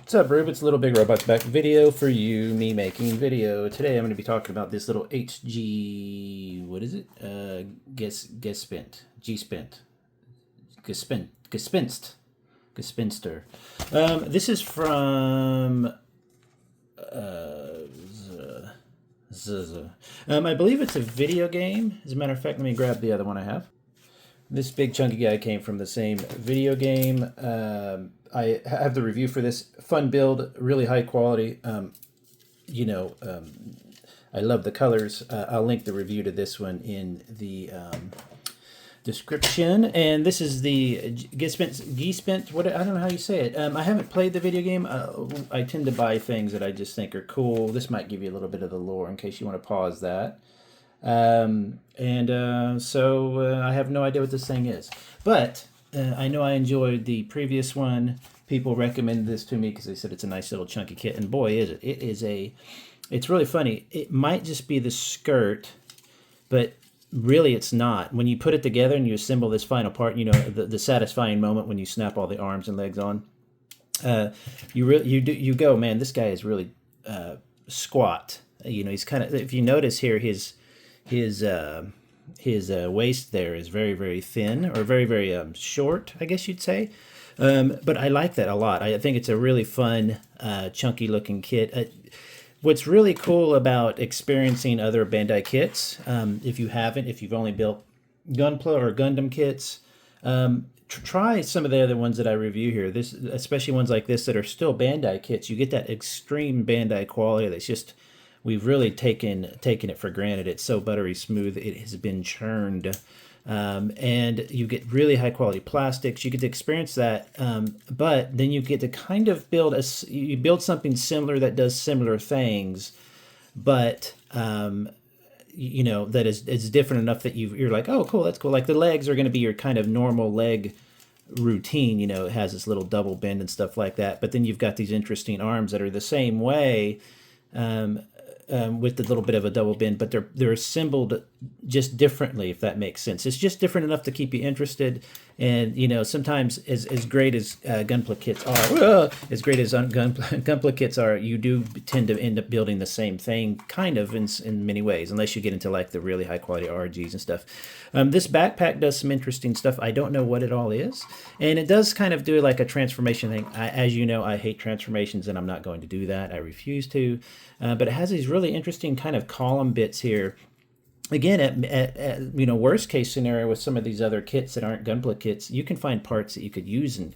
What's up, Rube? It's Little Big Robots back. Video for you, me making video. Today I'm going to be talking about this little HG, what is it? Gespenster. This is from, I believe it's a video game. As a matter of fact, let me grab the other one I have. This big chunky guy came from the same video game. I have the review for this. Fun build, really high quality. I love the colors. I'll link the review to this one in the description. And this is the Gespenst. What, I don't know how you say it. I haven't played the video game. I tend to buy things that I just think are cool. This might give you a little bit of the lore in case you want to pause that. So I have no idea what this thing is, but I know I enjoyed the previous one. People recommended this to me because they said it's a nice little chunky kit, and boy is it. It's really funny. It might just be the skirt, but really it's not. When you put it together and you assemble this final part, you know, the satisfying moment when you snap all the arms and legs on, you go, man, this guy is really squat. You know, he's kind of, if you notice here, his waist there is very, very thin, or very, very short, I guess you'd say. But I like that a lot. I think it's a really fun, chunky looking kit. What's really cool about experiencing other Bandai kits, if you've only built Gunpla or Gundam kits, try some of the other ones that I review here. This, especially ones like this that are still Bandai kits. You get that extreme Bandai quality that's just, we've really taken it for granted. It's so buttery smooth. It has been churned. And you get really high quality plastics. You get to experience that, but then you get to kind of build something similar that does similar things, but you know, that is different enough that you're like, oh, cool, that's cool. Like the legs are going to be your kind of normal leg routine. You know, it has this little double bend and stuff like that. But then you've got these interesting arms that are the same way. With a little bit of a double bend, but they're assembled just differently, if that makes sense. It's just different enough to keep you interested. And you know, sometimes as great as Gunpla kits are, Gunpla kits are, you do tend to end up building the same thing, kind of in many ways, unless you get into like the really high quality RGs and stuff. This backpack does some interesting stuff. I don't know what it all is, and it does kind of do like a transformation thing. As you know, I hate transformations, and I'm not going to do that. I refuse to. But it has these really interesting kind of column bits here. Again, at you know, worst case scenario with some of these other kits that aren't Gunpla kits, you can find parts that you could use in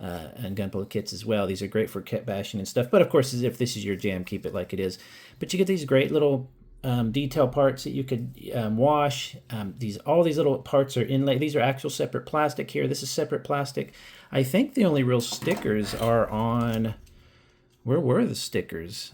Gunpla kits as well. These are great for kit bashing and stuff. But of course, as if this is your jam, keep it like it is. But you get these great little detail parts that you could wash. All these little parts are inlay. These are actual separate plastic here. This is separate plastic. I think the only real stickers are on. Where were the stickers?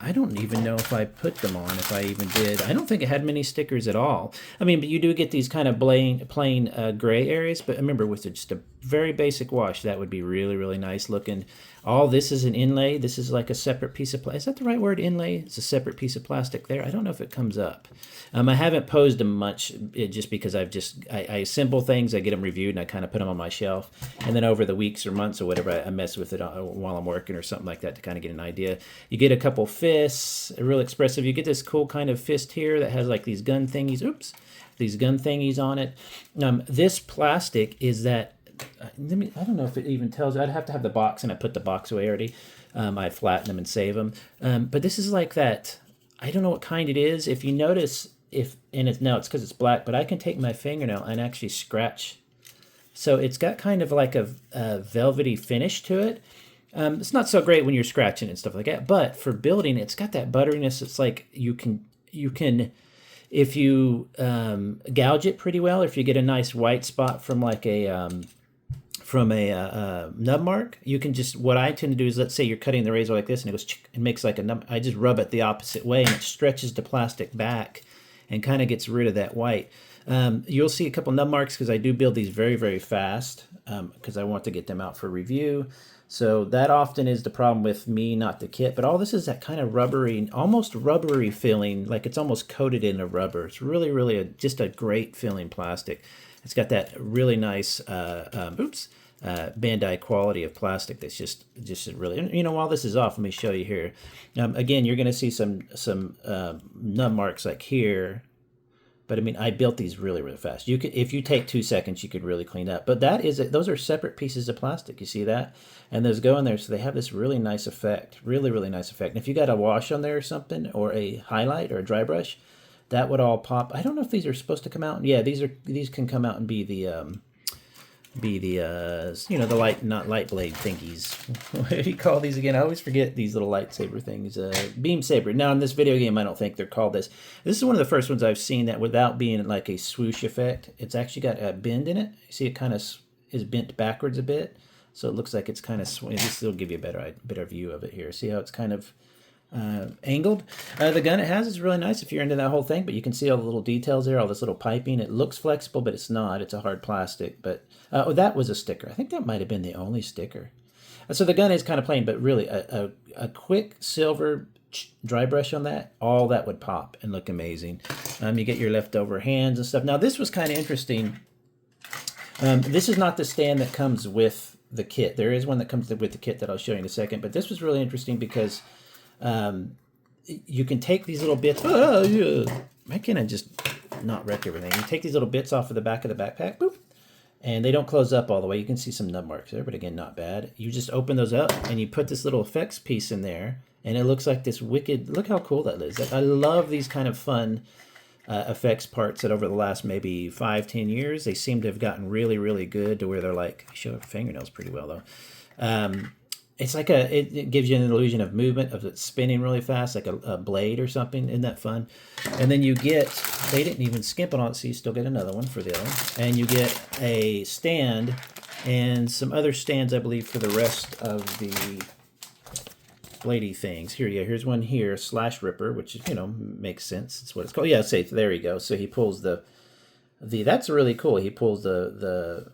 I don't even know if I put them on, if I even did. I don't think it had many stickers at all. I mean, but you do get these kind of plain gray areas, but remember, with just a very basic wash, that would be really, really nice looking. All this is an inlay. This is like a separate piece of plastic. Is that the right word, inlay? It's a separate piece of plastic there. I don't know if it comes up. I haven't posed them much just because I assemble things, I get them reviewed, and I kind of put them on my shelf. And then over the weeks or months or whatever, I mess with it while I'm working or something like that to kind of get an idea. You get a couple fists, real expressive. You get this cool kind of fist here that has like these gun thingies. Oops. These gun thingies on it. This plastic is that, I don't know if it even tells you. I'd have to have the box, and I put the box away already. I flatten them and save them. But this is like that, I don't know what kind it is. If you notice, it's because it's black, but I can take my fingernail and actually scratch. So it's got kind of like a velvety finish to it. It's not so great when you're scratching and stuff like that, but for building, it's got that butteriness. It's like you can, if you gouge it pretty well, or if you get a nice white spot from like a nub mark, you can just, what I tend to do is, let's say you're cutting the razor like this and it goes, it makes like a nub. I just rub it the opposite way, and it stretches the plastic back and kind of gets rid of that white. You'll see a couple nub marks because I do build these very, very fast because I want to get them out for review. So that often is the problem with me, not the kit. But all this is that kind of rubbery, almost rubbery feeling, like it's almost coated in a rubber. It's really, really just a great feeling plastic. It's got that really nice, Bandai quality of plastic that's just really, you know, while this is off, let me show you here. Again, you're going to see some nub marks like here, but I mean, I built these really fast. You could, if you take 2 seconds, you could really clean up. But that is those are separate pieces of plastic. You see that? And those go in there, so they have this really nice effect, really nice effect. And if you got a wash on there or something, or a highlight or a dry brush, that would all pop. I don't know if these are supposed to come out. Yeah, these can come out and be the you know, the not light blade thingies. What do you call these again? I always forget these little lightsaber things. Beam saber. Now in this video game, I don't think they're called this. This is one of the first ones I've seen that without being like a swoosh effect, it's actually got a bend in it. You see, it kind of is bent backwards a bit, so it looks like it's kind of swing. This will give you a better view of it here. See how it's kind of angled. The gun it has is really nice if you're into that whole thing, but you can see all the little details there, all this little piping. It looks flexible, but it's not. It's a hard plastic. But oh, that was a sticker. I think that might have been the only sticker. So the gun is kind of plain, but really a quick silver dry brush on that, all that would pop and look amazing. You get your leftover hands and stuff. Now this was kind of interesting. This is not the stand that comes with the kit. There is one that comes with the kit that I'll show you in a second, but this was really interesting because you can take these little bits. Why can't I just not wreck everything? You take these little bits off of the back of the backpack, boop, and they don't close up all the way. You can see some nub marks there, but again, not bad. You just open those up and you put this little effects piece in there, and it looks like this wicked. Look how cool that is. I love these kind of fun effects parts that over the last maybe 5-10 years, they seem to have gotten really good to where they're like, I show fingernails pretty well though. It's like it gives you an illusion of movement, of it spinning really fast, like a blade or something. Isn't that fun? And then you get, they didn't even skimp on it, so you still get another one for the other one. And you get a stand and some other stands, I believe, for the rest of the bladey things. Here, yeah, here's one here, slash ripper, which is, you know, makes sense. That's what it's called. Yeah, say, there you go. So he pulls that's really cool. He pulls the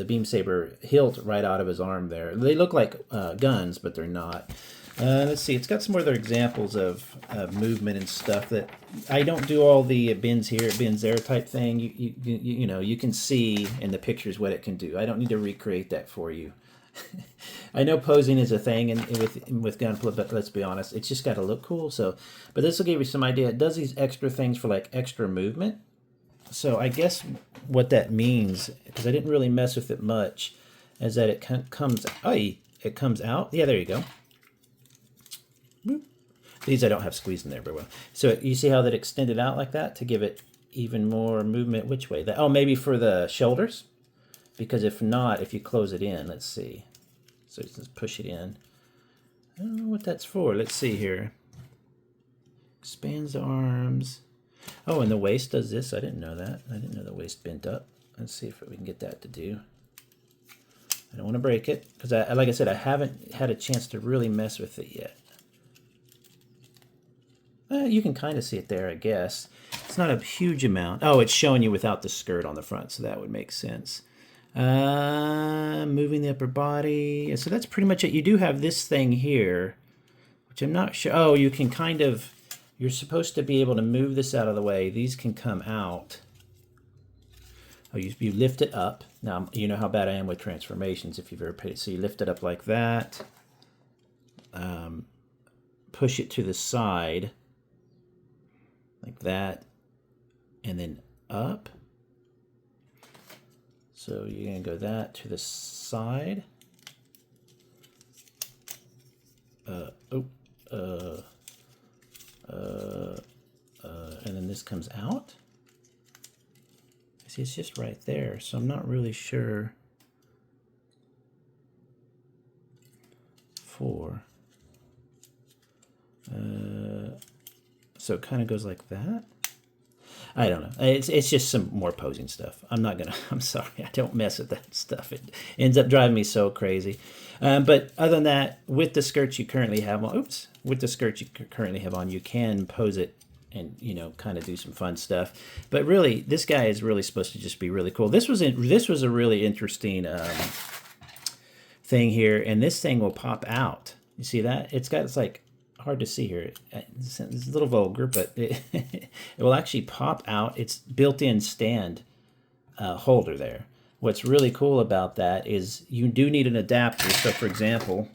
beam saber hilt right out of his arm there. They look like guns, but they're not. Let's see. It's got some other examples of movement and stuff that I don't do all the bends here, bends there type thing. You know, you can see in the pictures what it can do. I don't need to recreate that for you. I know posing is a thing and with gunplay, but let's be honest, it's just got to look cool. So, but this will give you some idea. It does these extra things for like extra movement. So I guess what that means, because I didn't really mess with it much, is that it comes out. Yeah, there you go. Boop. These I don't have squeezed in there very well. So you see how that extended out like that to give it even more movement. Which way? Oh, maybe for the shoulders? Because if not, if you close it in, let's see. So just push it in. I don't know what that's for. Let's see here. Expands the arms. Oh, and the waist does this. I didn't know that. I didn't know the waist bent up. Let's see if we can get that to do. I don't want to break it because, like I said, I haven't had a chance to really mess with it yet. You can kind of see it there, I guess. It's not a huge amount. Oh, it's showing you without the skirt on the front, so that would make sense. Moving the upper body. So that's pretty much it. You do have this thing here, which I'm not sure. Oh, you can kind of... You're supposed to be able to move this out of the way. These can come out. Oh, you lift it up. Now, you know how bad I am with transformations if you've ever paid. So you lift it up like that. Push it to the side. Like that. And then up. So you're going to go that to the side. And then this comes out. See, it's just right there, so I'm not really sure. So it kind of goes like that. I don't know. It's just some more posing stuff. I'm sorry. I don't mess with that stuff. It ends up driving me so crazy. But other than that, with the skirts you currently have on, you can pose it and, you know, kind of do some fun stuff. But really, this guy is really supposed to just be really cool. This was a really interesting thing here, and this thing will pop out. You see that? It's like hard to see here. It's a little vulgar, but it will actually pop out. It's built-in stand holder there. what's really cool about that is you do need an adapter. So for example,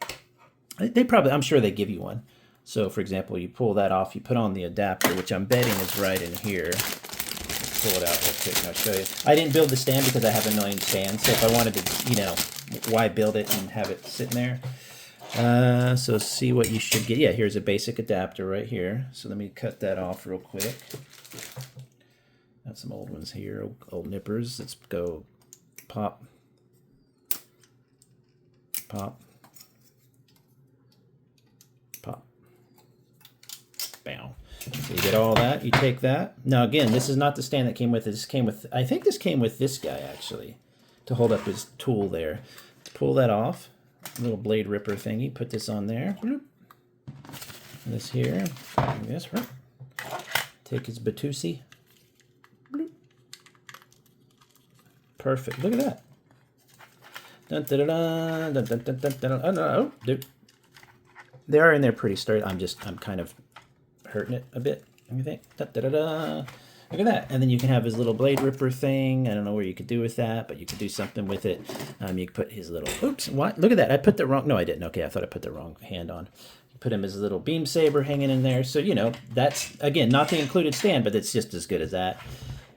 I'm sure they give you one. So for example, you pull that off, you put on the adapter, which I'm betting is right in here. Pull it out real quick and I'll show you. I didn't build the stand because I have a million stands. So if I wanted to, you know, why build it and have it sitting there? So see what you should get. Yeah, here's a basic adapter right here. So let me cut that off real quick. Got some old ones here, old nippers. Let's go pop, pop, pop, bam. So you get all that, you take that. Now again, this is not the stand that came with it. This came with, I think this came with this guy actually, to hold up his tool there. Let's pull that off. Little blade ripper thingy. Put this on there. Bloop. This here. This. Take his Buttery. Bloop. Perfect. Look at that. Dun, dun, dun, dun, dun, dun, dun, dun. Oh no, dude. They are in there pretty sturdy. I'm kind of hurting it a bit. Let me think. Dun, dun, dun, dun. Look at that. And then you can have his little blade ripper thing. I don't know what you could do with that, but you could do something with it. You could put his little, oops, what? Look at that. I put the wrong, no, I didn't. Okay, I thought I put the wrong hand on. You put him his little beam saber hanging in there. So, you know, that's, again, not the included stand, but it's just as good as that.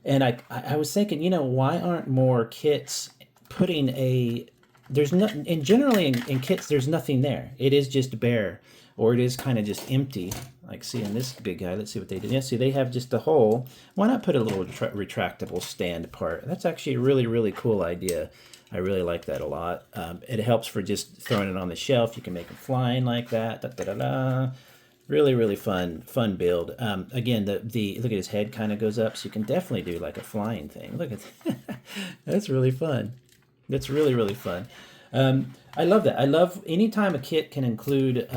And I was thinking, you know, why aren't more kits putting there's no, and generally in kits, there's nothing there. It is just bare, or it is kind of just empty. Like, see, in this big guy, let's see what they did. Yeah, see, they have just a hole. Why not put a little retractable stand part? That's actually a really, really cool idea. I really like that a lot. It helps for just throwing it on the shelf. You can make them flying like that. Da, da, da, da. Really, really fun build. Again, the look at his head kind of goes up, so you can definitely do like a flying thing. Look at that. That's really fun. That's really, really fun. I love that. I love anytime a kit can include,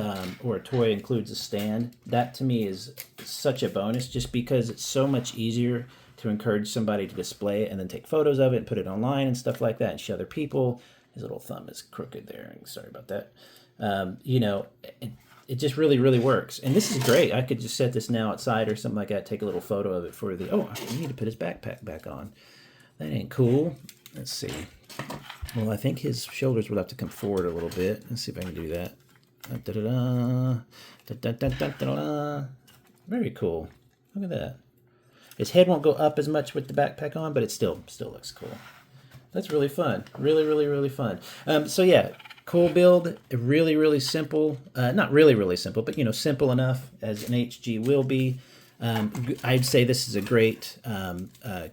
or a toy includes a stand. That to me is such a bonus, just because it's so much easier to encourage somebody to display it and then take photos of it and put it online and stuff like that and show other people. His little thumb is crooked there. Sorry about that. You know, it just really, really works. And this is great. I could just set this now outside or something like that, take a little photo of it for the, oh, I need to put his backpack back on. That ain't cool. Let's see. Well, I think his shoulders will have to come forward a little bit. Let's see if I can do that. Da, da, da, da, da, da, da, da. Very cool. Look at that. His head won't go up as much with the backpack on, but it still looks cool. That's really fun. Really, really, really fun. So yeah, cool build. Really, really simple. Not really, really simple, but you know, simple enough as an HG will be. I'd say this is a great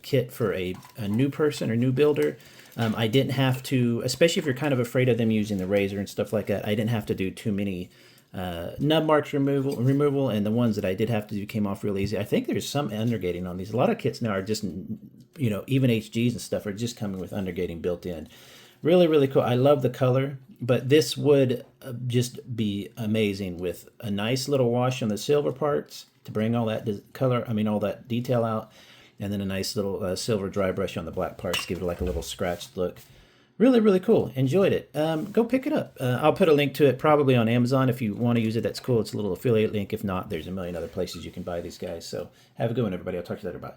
kit for a new person or new builder. I didn't have to, especially if you're kind of afraid of them using the razor and stuff like that, I didn't have to do too many nub marks removal, and the ones that I did have to do came off real easy. I think there's some undergating on these. A lot of kits now are just, you know, even HGs and stuff are just coming with undergating built in. Really, really cool. I love the color, but this would just be amazing with a nice little wash on the silver parts to bring all that color, all that detail out, and then a nice little silver dry brush on the black parts, give it like a little scratched look. Really, really cool. Enjoyed it. Go pick it up. I'll put a link to it probably on Amazon. If you want to use it, that's cool. It's a little affiliate link. If not, there's a million other places you can buy these guys. So have a good one, everybody. I'll talk to you later. Bye.